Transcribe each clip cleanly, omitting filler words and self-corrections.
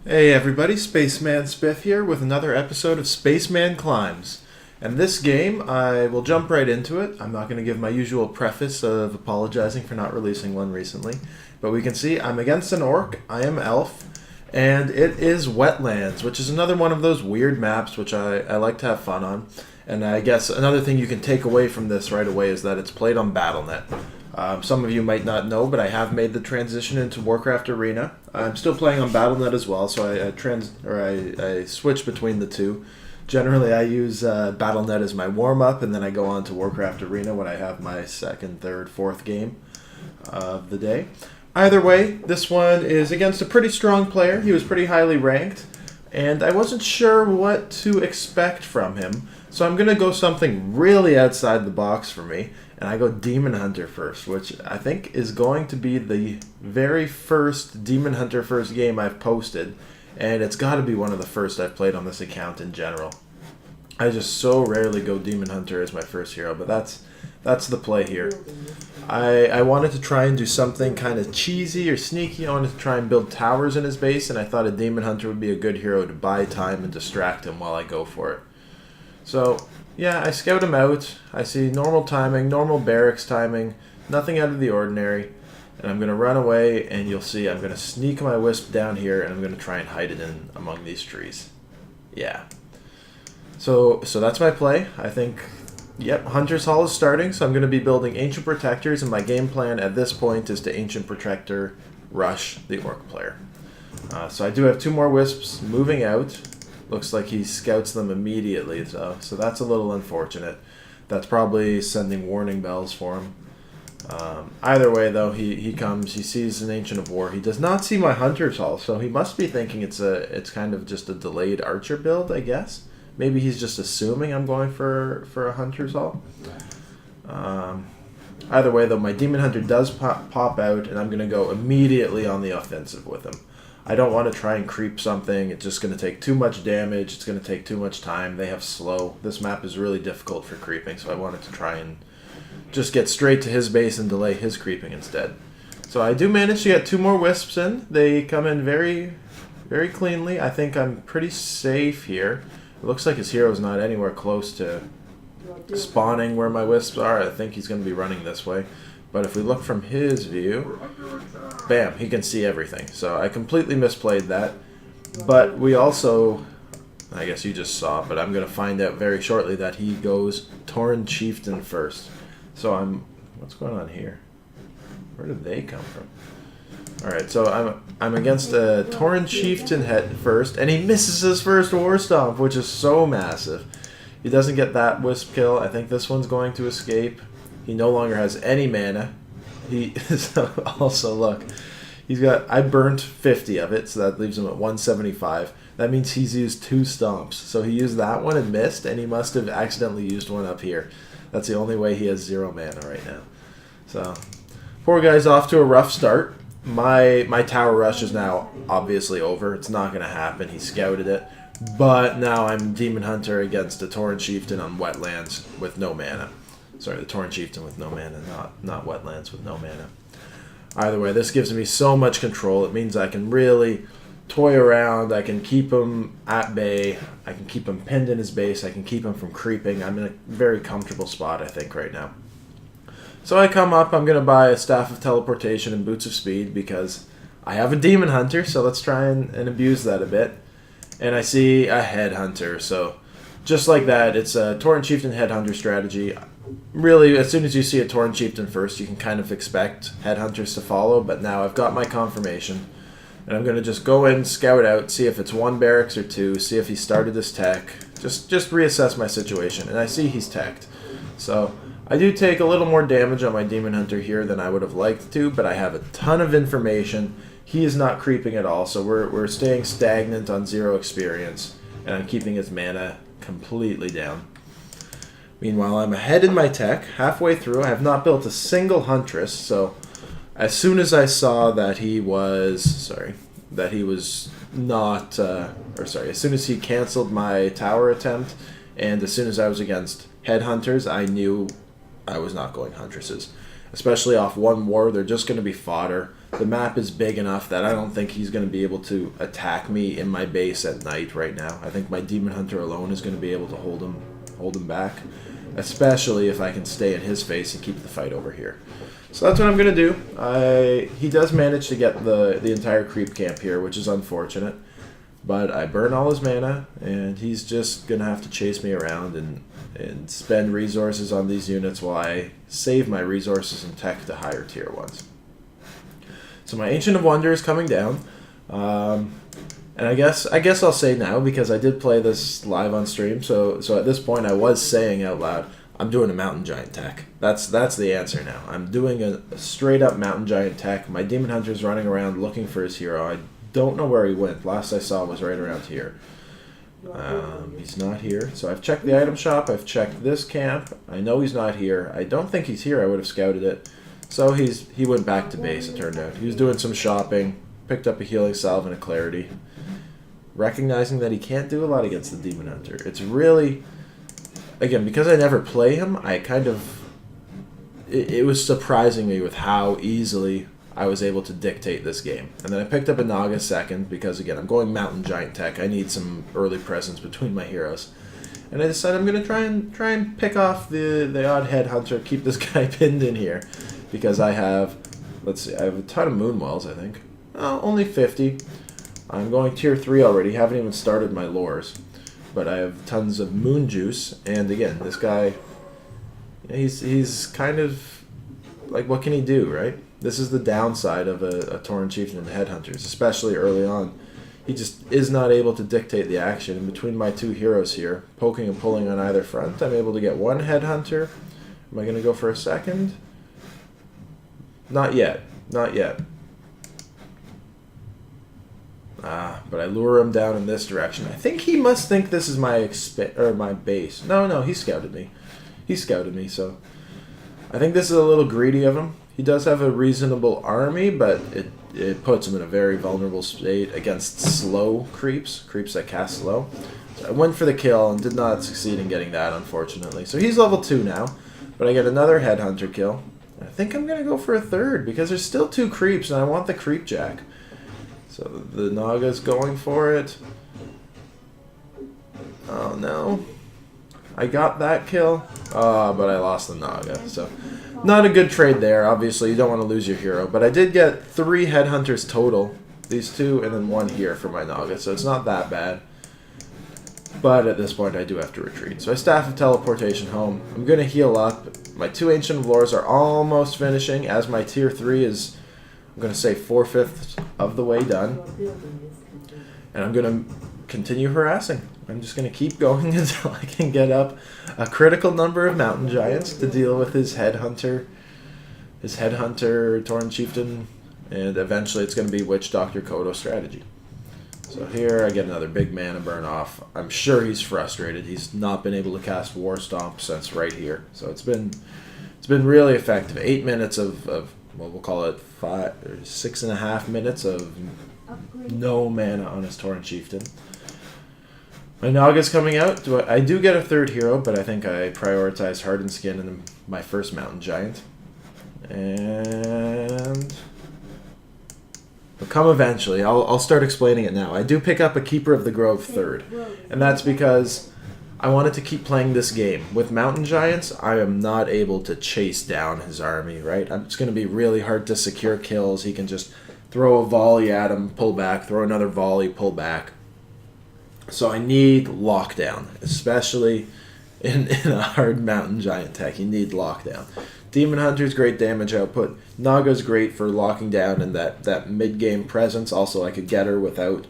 Hey everybody, Spaceman Spiff here with another episode of Spaceman Climbs. And this game, I will jump right into it. I'm not going to give my usual preface of apologizing for not releasing one recently. But we can see I'm against an orc, I am elf, and it is Wetlands, which is another one of those weird maps which I like to have fun on. And I guess another thing you can take away from this right away is that it's played on BattleNet. Some of you might not know, but I have made the transition into Warcraft Arena. I'm still playing on BattleNet as well, so I switch between the two. Generally, I use BattleNet as my warm-up, and then I go on to Warcraft Arena when I have my second, third, fourth game of the day. Either way, this one is against a pretty strong player. He was pretty highly ranked, and I wasn't sure what to expect from him. So I'm going to go something really outside the box for me, and I go Demon Hunter first, which I think is going to be the very first Demon Hunter first game I've posted, and it's got to be one of the first I've played on this account in general. I just so rarely go Demon Hunter as my first hero, but that's the play here. I wanted to try and do something kind of cheesy or sneaky. I wanted to try and build towers in his base, and I thought a Demon Hunter would be a good hero to buy time and distract him while I go for it. So, yeah, I scout him out. I see normal timing, normal barracks timing, nothing out of the ordinary. And I'm going to run away, and you'll see I'm going to sneak my wisp down here, and I'm going to try and hide it in among these trees. Yeah. So that's my play. I think, yep, Hunter's Hall is starting, so I'm going to be building Ancient Protectors, and my game plan at this point is to Ancient Protector rush the Orc player. So I do have two more wisps moving out. Looks like he scouts them immediately, so that's a little unfortunate. That's probably sending warning bells for him. Either way, though, he comes, he sees an Ancient of War. He does not see my Hunter's Hall, so he must be thinking it's kind of just a delayed Archer build, I guess. Maybe he's just assuming I'm going for a Hunter's Hall. Either way, though, my Demon Hunter does pop out, and I'm going to go immediately on the offensive with him. I don't want to try and creep something. It's just going to take too much damage. It's going to take too much time. They have slow. This map is really difficult for creeping, so I wanted to try and just get straight to his base and delay his creeping instead. So I do manage to get two more wisps in. They come in very, very cleanly. I think I'm pretty safe here. It looks like his hero's not anywhere close to spawning where my wisps are. I think he's going to be running this way. But if we look from his view, bam, he can see everything. So I completely misplayed that. But we also, I guess you just saw, but I'm going to find out very shortly that he goes Tauren Chieftan first. So what's going on here? Where did they come from? Alright, so I'm against a Tauren Chieftan head first, and he misses his first War Stomp, which is so massive. He doesn't get that wisp kill. I think this one's going to escape. He no longer has any mana. So also, look, I burnt 50 of it, so that leaves him at 175. That means he's used two stomps. So he used that one and missed, and he must have accidentally used one up here. That's the only way he has 0 mana right now. So, poor guy's off to a rough start. My tower rush is now obviously over. It's not going to happen. He scouted it. But now I'm Demon Hunter against a Tauren Chieftan on Wetlands with no mana. Sorry, the Tauren Chieftan with no mana, not Wetlands with no mana. Either way, this gives me so much control. It means I can really toy around. I can keep him at bay. I can keep him pinned in his base. I can keep him from creeping. I'm in a very comfortable spot, I think, right now. So I come up. I'm going to buy a Staff of Teleportation and Boots of Speed because I have a Demon Hunter, so let's try and abuse that a bit. And I see a Headhunter, so just like that, it's a Tauren Chieftan Headhunter strategy. Really, as soon as you see a Tauren Chieftan first, you can kind of expect Headhunters to follow, but now I've got my confirmation, and I'm going to just go in, scout out, see if it's one barracks or two, see if he started his tech, just reassess my situation, and I see he's teched. So I do take a little more damage on my Demon Hunter here than I would have liked to, but I have a ton of information. He is not creeping at all, so we're staying stagnant on 0 experience, and I'm keeping his mana completely down. Meanwhile, I'm ahead in my tech. Halfway through, I have not built a single Huntress, so as soon as I saw that he was, as soon as he canceled my tower attempt, and as soon as I was against Headhunters, I knew I was not going Huntresses. Especially off one war, they're just going to be fodder. the map is big enough that I don't think he's going to be able to attack me in my base at night right now. I think my Demon Hunter alone is going to be able to hold him back, especially if I can stay in his face and keep the fight over here. So that's what I'm going to do. He does manage to get the entire creep camp here, which is unfortunate. But I burn all his mana, and he's just going to have to chase me around and spend resources on these units while I save my resources and tech to higher tier ones. So my Ancient of Wonder is coming down. And I guess I'll say now, because I did play this live on stream, so at this point I was saying out loud, I'm doing a Mountain Giant tech. That's the answer now. I'm doing a straight up Mountain Giant tech. My Demon Hunter's running around looking for his hero. I don't know where he went. Last I saw was right around here. He's not here. So I've checked the item shop. I've checked this camp. I know he's not here. I don't think he's here. I would have scouted it. So he went back to base, it turned out. He was doing some shopping, picked up a healing salve and a clarity. Recognizing that he can't do a lot against the Demon Hunter. It's really, again, because I never play him, I kind of, it was surprising me with how easily I was able to dictate this game. And then I picked up a Naga second because, again, I'm going Mountain Giant tech. I need some early presence between my heroes. And I decided I'm going to try and pick off the odd headhunter, keep this guy pinned in here. Because I have, let's see, I have a ton of Moonwells, I think. Only 50. I'm going tier 3 already. Haven't even started my lores. But I have tons of Moon Juice. And again, this guy, he's kind of, like, what can he do, right? This is the downside of a Tauren Chieftan and headhunters, especially early on. He just is not able to dictate the action. And between my two heroes here, poking and pulling on either front, I'm able to get one headhunter. Am I going to go for a second? Not yet. Not yet. But I lure him down in this direction. I think he must think this is my my base. No, he scouted me. He scouted me, so I think this is a little greedy of him. He does have a reasonable army, but it puts him in a very vulnerable state against slow creeps that cast slow. So I went for the kill and did not succeed in getting that, unfortunately. So he's level 2 now, but I get another headhunter kill. I think I'm going to go for a third because there's still 2 creeps and I want the creep jack. So the Naga's going for it. Oh no. I got that kill, but I lost the Naga. So not a good trade there. Obviously, you don't want to lose your hero. But I did get 3 headhunters total. These 2 and then 1 here for my Naga. So it's not that bad. But at this point, I do have to retreat. So I Staff of Teleportation home. I'm going to heal up. My 2 Ancient of Lores are almost finishing, as my Tier 3 is, I'm going to say, 4/5 of the way done. And I'm going to continue harassing. I'm just going to keep going until I can get up a critical number of Mountain Giants to deal with his headhunter, Tauren Chieftan, and eventually it's going to be Witch Doctor Kodo strategy. So here I get another big mana burn off. I'm sure he's frustrated. He's not been able to cast War Stomp since right here. So it's been really effective. 8 minutes of well, we'll call it 6.5 minutes of no mana on his Tauren Chieftan. My Naga's coming out. I do get a third hero, but I think I prioritize Hardened Skin and my first Mountain Giant. And will come eventually. I'll start explaining it now. I do pick up a Keeper of the Grove third, and that's because I wanted to keep playing this game. With Mountain Giants, I am not able to chase down his army, right? It's going to be really hard to secure kills. He can just throw a volley at him, pull back, throw another volley, pull back. So I need lockdown, especially in a hard Mountain Giant tech. You need lockdown. Demon Hunter's great damage output. Naga's great for locking down and that mid-game presence. Also, I could get her without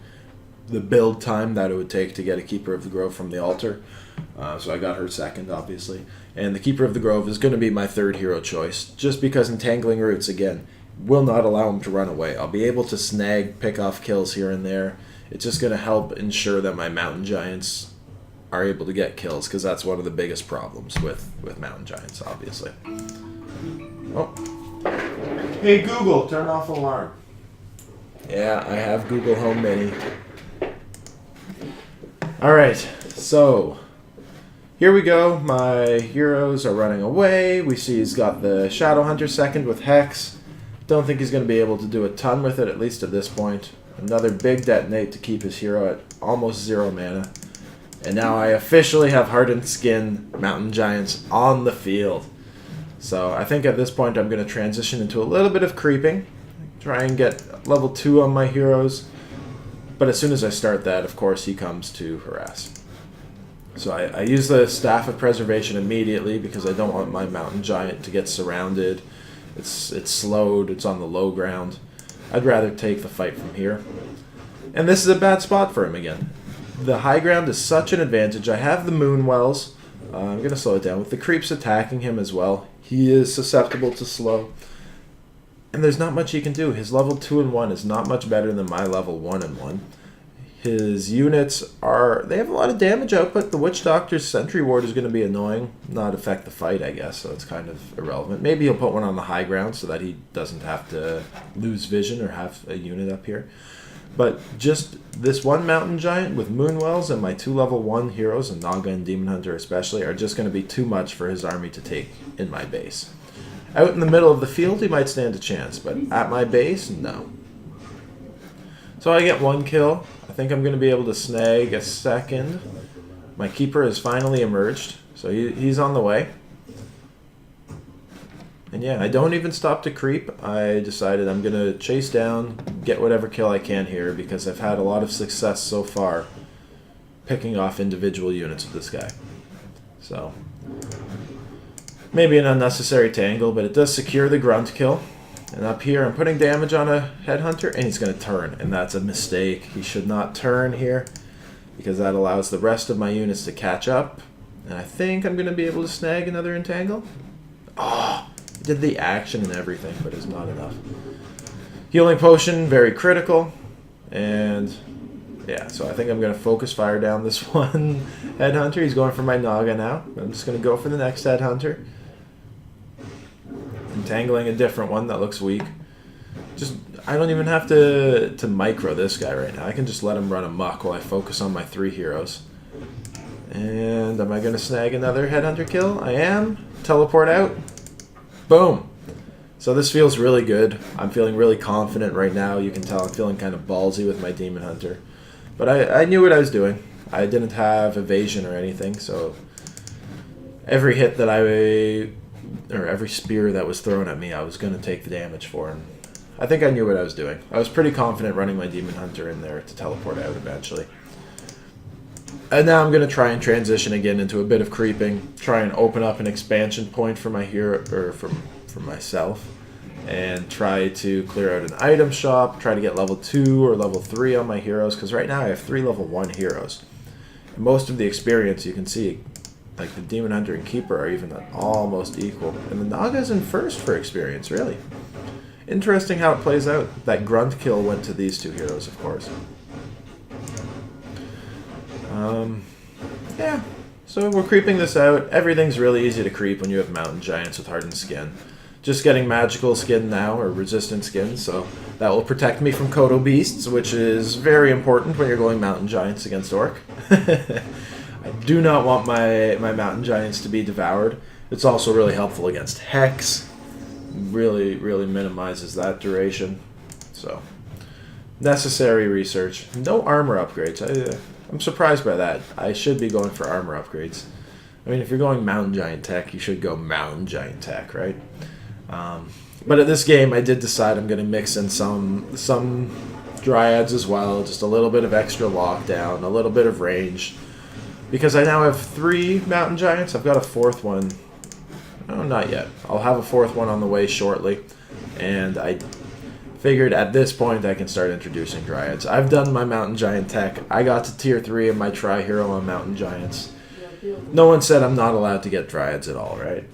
the build time that it would take to get a Keeper of the Grove from the altar. So I got her second, obviously. And the Keeper of the Grove is going to be my third hero choice, just because Entangling Roots, again, will not allow him to run away. I'll be able to snag, pick off kills here and there. It's just going to help ensure that my Mountain Giants are able to get kills, because that's one of the biggest problems with Mountain Giants, obviously. Oh. Hey, Google, turn off alarm. Yeah, I have Google Home Mini. Alright, so here we go. My heroes are running away. We see he's got the Shadowhunter second with Hex. Don't think he's going to be able to do a ton with it, at least at this point. Another big detonate to keep his hero at almost 0 mana. And now I officially have Hardened Skin Mountain Giants on the field. So I think at this point I'm going to transition into a little bit of creeping. Try and get level 2 on my heroes. But as soon as I start that, of course, he comes to harass. So I use the Staff of Preservation immediately because I don't want my Mountain Giant to get surrounded. It's slowed, it's on the low ground. I'd rather take the fight from here. And this is a bad spot for him again. The high ground is such an advantage. I have the Moon Wells. I'm going to slow it down. With the creeps attacking him as well, he is susceptible to slow. And there's not much he can do. His level 2 and 1 is not much better than my level 1 and 1. His units they have a lot of damage output. The Witch Doctor's Sentry Ward is going to be annoying. Not affect the fight, I guess, so it's kind of irrelevant. Maybe he'll put one on the high ground so that he doesn't have to lose vision or have a unit up here. But just this one Mountain Giant with Moonwells and my 2 level 1 heroes, and Naga and Demon Hunter especially, are just going to be too much for his army to take in my base. Out in the middle of the field, he might stand a chance, but at my base, no. So I get 1 kill. I think I'm going to be able to snag a second. My keeper has finally emerged, so he's on the way. And yeah, I don't even stop to creep. I decided I'm going to chase down, get whatever kill I can here, because I've had a lot of success so far picking off individual units with this guy. So, maybe an unnecessary tangle, but it does secure the grunt kill. And up here, I'm putting damage on a headhunter, and he's going to turn, and that's a mistake. He should not turn here, because that allows the rest of my units to catch up. And I think I'm going to be able to snag another entangle. Oh! Did the action and everything, but it's not enough. Healing Potion, very critical. And yeah, so I think I'm going to focus fire down this one Headhunter. He's going for my Naga now. I'm just going to go for the next Headhunter. Entangling a different one that looks weak. I don't even have to micro this guy right now. I can just let him run amok while I focus on my 3 heroes. And am I going to snag another Headhunter kill? I am. Teleport out. Boom! So this feels really good. I'm feeling really confident right now. You can tell I'm feeling kind of ballsy with my Demon Hunter. But I knew what I was doing. I didn't have evasion or anything, so every hit that or every spear that was thrown at me, I was going to take the damage for. And I think I knew what I was doing. I was pretty confident running my Demon Hunter in there to teleport out eventually. And now I'm going to try and transition again into a bit of creeping, try and open up an expansion point for my hero, or for myself, and try to clear out an item shop, try to get level 2 or level 3 on my heroes, because right now I have 3 level 1 heroes. And most of the experience, you can see, like the Demon Hunter and Keeper are even almost equal. And the Naga's in first for experience, really. Interesting how it plays out. That grunt kill went to these 2 heroes, of course. Yeah, so we're creeping this out. Everything's really easy to creep when you have Mountain Giants with Hardened Skin. Just getting Magical Skin now, or Resistant Skin, so that will protect me from Kodo Beasts, which is very important when you're going Mountain Giants against Orc. I do not want my Mountain Giants to be devoured. It's also really helpful against Hex. Really minimizes that duration. So, necessary research. No armor upgrades. I'm surprised by that. I should be going for armor upgrades. I mean, if you're going Mountain Giant tech, you should go Mountain Giant tech, right? But at this game, I did decide I'm going to mix in some Dryads as well, just a little bit of extra lockdown, a little bit of range. Because I now have 3 Mountain Giants. I've got a 4th one. Oh, not yet. I'll have a 4th one on the way shortly. And I figured at this point I can start introducing Dryads. I've done my Mountain Giant tech. I got to tier 3 of my Tri-Hero on Mountain Giants. No one said I'm not allowed to get Dryads at all, right?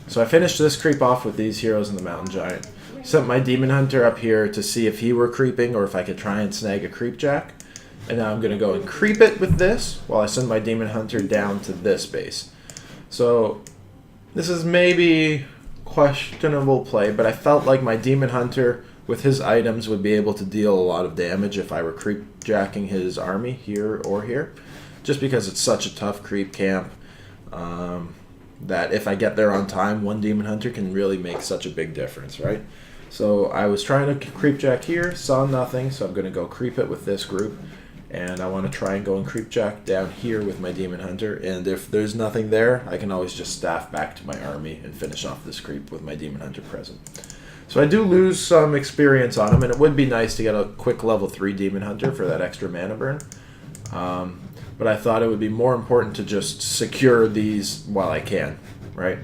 So I finished this creep off with these heroes in the Mountain Giant. Sent my Demon Hunter up here to see if he were creeping or if I could try and snag a Creep Jack. And now I'm going to go and creep it with this while I send my Demon Hunter down to this base. So this is maybe questionable play, but I felt like my Demon Hunter with his items would be able to deal a lot of damage if I were creep jacking his army here or here, just because it's such a tough creep camp that if I get there on time, one Demon Hunter can really make such a big difference, right? So I was trying to creepjack here, saw nothing, so I'm going to go creep it with this group. And I want to try and go and creepjack down here with my Demon Hunter. And if there's nothing there, I can always just staff back to my army and finish off this creep with my Demon Hunter present. So I do lose some experience on him, and it would be nice to get a quick level 3 Demon Hunter for that extra mana burn. But I thought it would be more important to just secure these while I can, right?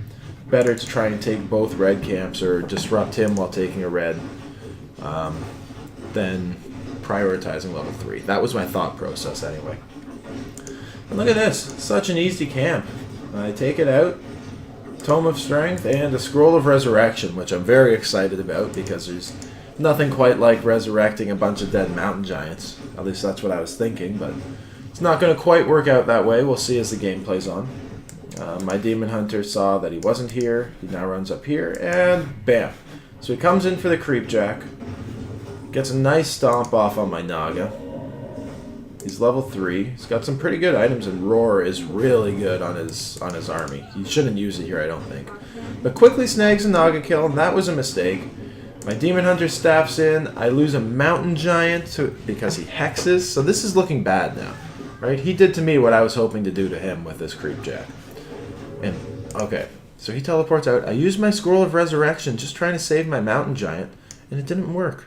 Better to try and take both red camps or disrupt him while taking a red than prioritizing level 3. That was my thought process anyway. And look at this. Such an easy camp. I take it out. Tome of Strength and a Scroll of Resurrection, which I'm very excited about because there's nothing quite like resurrecting a bunch of dead mountain giants. At least that's what I was thinking, but it's not going to quite work out that way. We'll see as the game plays on. My Demon Hunter saw that he wasn't here. He now runs up here, and bam. So he comes in for the Creepjack. Gets a nice stomp off on my Naga. He's level 3. He's got some pretty good items, and Roar is really good on his army. He shouldn't use it here, I don't think. But quickly snags a Naga kill, and that was a mistake. My Demon Hunter staffs in. I lose a Mountain Giant because he hexes. So this is looking bad now, right? He did to me what I was hoping to do to him with this Creepjack. And, okay, so he teleports out. I used my Scroll of Resurrection just trying to save my Mountain Giant, and it didn't work.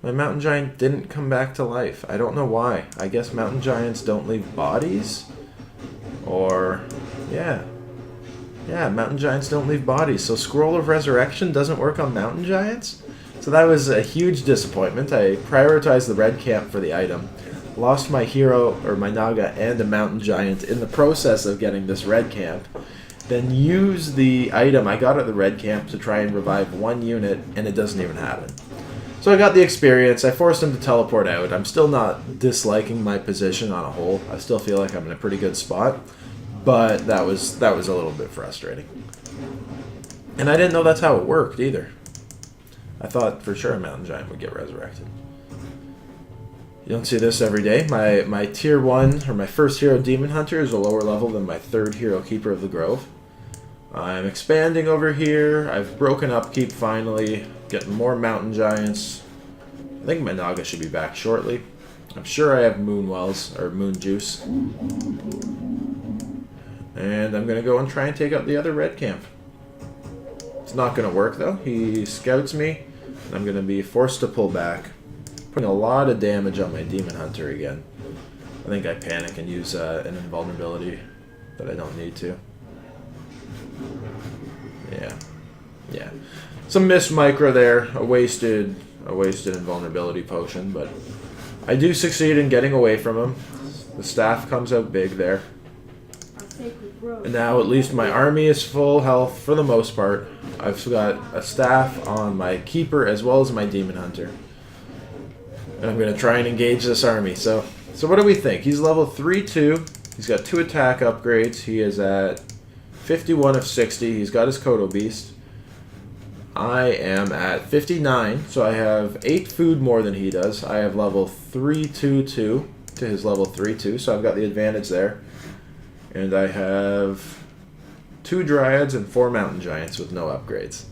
My Mountain Giant didn't come back to life. I don't know why. I guess Mountain Giants don't leave bodies? Or, yeah. Yeah, Mountain Giants don't leave bodies. So Scroll of Resurrection doesn't work on Mountain Giants? So that was a huge disappointment. I prioritized the red camp for the item. Lost my hero, or my Naga, and a Mountain Giant in the process of getting this red camp. Then use the item I got at the red camp to try and revive one unit, and it doesn't even happen. So I got the experience. I forced him to teleport out. I'm still not disliking my position on a whole. I still feel like I'm in a pretty good spot, but that was a little bit frustrating. And I didn't know that's how it worked either. I thought for sure a Mountain Giant would get resurrected. You don't see this every day. My tier 1, or my first hero Demon Hunter, is a lower level than my third hero Keeper of the Grove. I'm expanding over here. I've broken upkeep finally. Getting more Mountain Giants. I think my Naga should be back shortly. I'm sure I have Moon Wells, or Moon Juice. And I'm going to go and try and take out the other red camp. It's not going to work though. He scouts me, and I'm going to be forced to pull back. Putting a lot of damage on my Demon Hunter again. I think I panic and use an invulnerability that I don't need to. Yeah. Some missed micro there, a wasted invulnerability potion, but I do succeed in getting away from him. The staff comes out big there. And now at least my army is full health for the most part. I've got a staff on my Keeper as well as my Demon Hunter. And I'm going to try and engage this army. So what do we think? He's level 3-2. He's got 2 attack upgrades. He is at 51 of 60. He's got his Kodo Beast. I am at 59, so I have 8 food more than he does. I have level 3-2-2 to his level 3-2, so I've got the advantage there. And I have 2 Dryads and 4 Mountain Giants with no upgrades.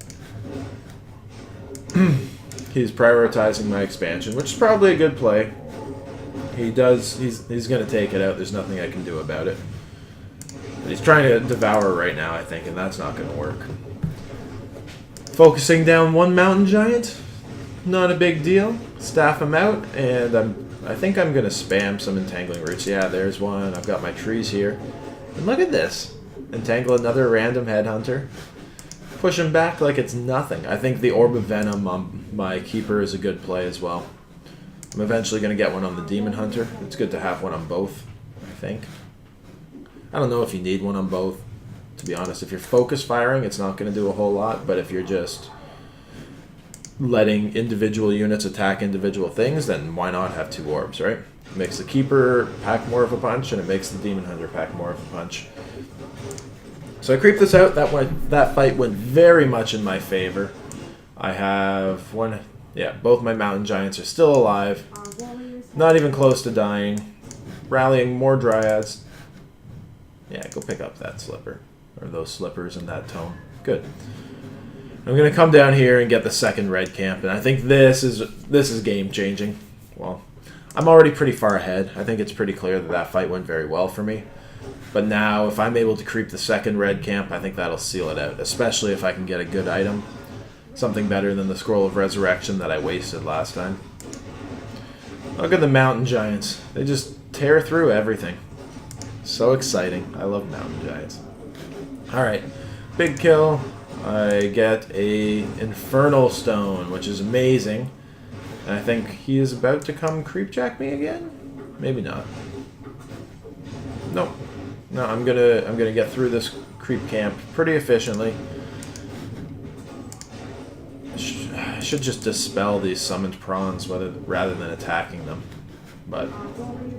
He's prioritizing my expansion, which is probably a good play. He's going to take it out. There's nothing I can do about it. But he's trying to devour right now, I think, and that's not going to work. Focusing down one Mountain Giant, not a big deal. Staff him out, and I think I'm going to spam some Entangling Roots. Yeah, there's one. I've got my trees here. And look at this. Entangle another random Headhunter. Push him back like it's nothing. I think the Orb of Venom on my Keeper is a good play as well. I'm eventually going to get one on the Demon Hunter. It's good to have one on both, I think. I don't know if you need one on both. To be honest, if you're focus firing, it's not going to do a whole lot, but if you're just letting individual units attack individual things, then why not have 2 orbs, right? It makes the Keeper pack more of a punch, and it makes the Demon Hunter pack more of a punch. So I creep this out. That fight went very much in my favor. I have both my Mountain Giants are still alive. Not even close to dying. Rallying more Dryads. Yeah, go pick up that slipper. Or those slippers in that tome. Good. I'm going to come down here and get the second red camp, and I think this is game-changing. Well, I'm already pretty far ahead. I think it's pretty clear that fight went very well for me. But now, if I'm able to creep the second red camp, I think that'll seal it out, especially if I can get a good item. Something better than the Scroll of Resurrection that I wasted last time. Look at the mountain giants. They just tear through everything. So exciting. I love mountain giants. Alright, big kill. I get a Infernal Stone, which is amazing. And I think he is about to come creepjack me again? Maybe not. Nope. No, I'm gonna get through this creep camp pretty efficiently. I should just dispel these summoned prawns rather than attacking them. But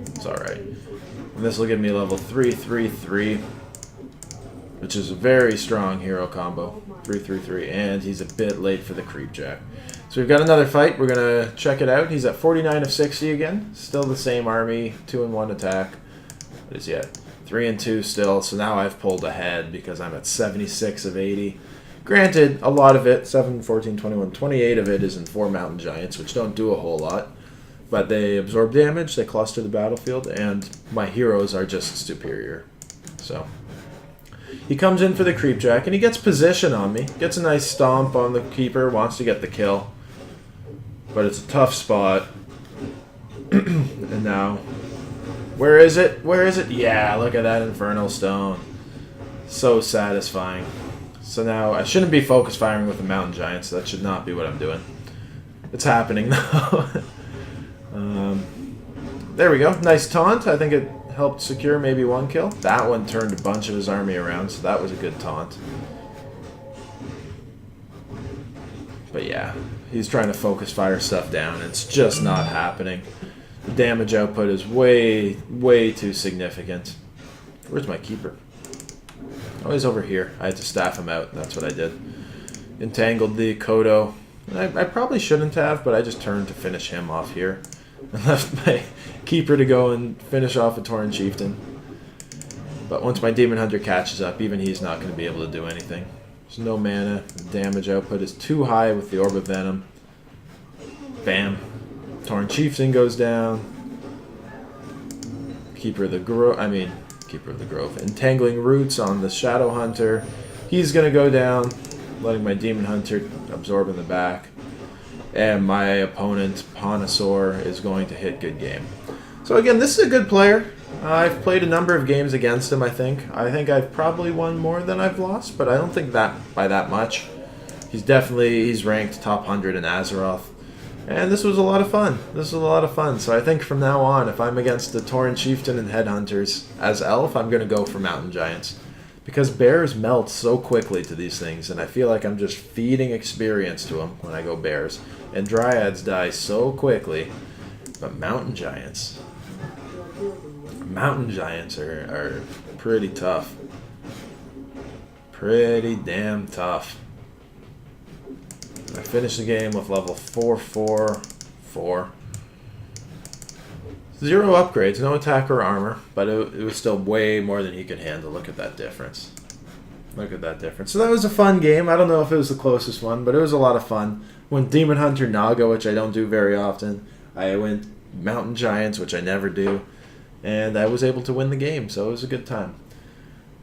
it's alright. And this will give me level 3/3/3, which is a very strong hero combo. 3/3/3, and he's a bit late for the creepjack. So we've got another fight. We're going to check it out. He's at 49 of 60 again. Still the same army. 2-1 attack. What is he at? 3-2 still. So now I've pulled ahead because I'm at 76 of 80. Granted, a lot of it, 7, 14, 21, 28 of it is in 4 mountain giants, which don't do a whole lot. But they absorb damage, they cluster the battlefield, and my heroes are just superior. So he comes in for the creepjack, and he gets position on me. Gets a nice stomp on the keeper, wants to get the kill. But it's a tough spot. And now, where is it? Where is it? Yeah, look at that Infernal Stone. So satisfying. So now, I shouldn't be focus firing with the mountain giants. That should not be what I'm doing. It's happening, though. There we go. Nice taunt. I think it helped secure maybe 1 kill. That one turned a bunch of his army around, so that was a good taunt. But yeah, he's trying to focus fire stuff down. It's just not happening. The damage output is way, way too significant. Where's my keeper? Oh, he's over here. I had to staff him out. That's what I did. Entangled the Kodo. I probably shouldn't have, but I just turned to finish him off here. I left my keeper to go and finish off a Tauren Chieftan. But once my Demon Hunter catches up, even he's not going to be able to do anything. There's no mana. The damage output is too high with the Orb of Venom. Bam. Tauren Chieftan goes down. Keeper of the Grove. Entangling Roots on the Shadow Hunter. He's going to go down, letting my Demon Hunter absorb in the back. And my opponent, Ponosaur, is going to hit good game. So again, this is a good player. I've played a number of games against him, I think. I think I've probably won more than I've lost, but I don't think that by that much. He's ranked top 100 in Azeroth. And this was a lot of fun. So I think from now on, if I'm against the Tauren Chieftan and headhunters as elf, I'm going to go for mountain giants. Because bears melt so quickly to these things, and I feel like I'm just feeding experience to them when I go bears. And dryads die so quickly, but mountain giants are pretty tough. Pretty damn tough. I finished the game with level 444. 0 upgrades, no attack or armor, but it was still way more than he could handle. Look at that difference. So that was a fun game. I don't know if it was the closest one, but it was a lot of fun. Went Demon Hunter Naga, which I don't do very often. I went Mountain Giants, which I never do. And I was able to win the game, so it was a good time.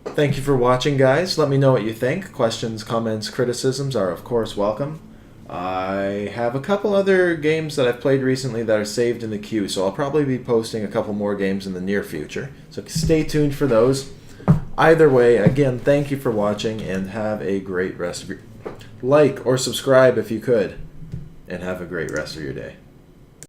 Thank you for watching, guys. Let me know what you think. Questions, comments, criticisms are, of course, welcome. I have a couple other games that I've played recently that are saved in the queue, so I'll probably be posting a couple more games in the near future. So stay tuned for those. Either way, again, thank you for watching, and have a great rest of your... Like or subscribe if you could, and have a great rest of your day.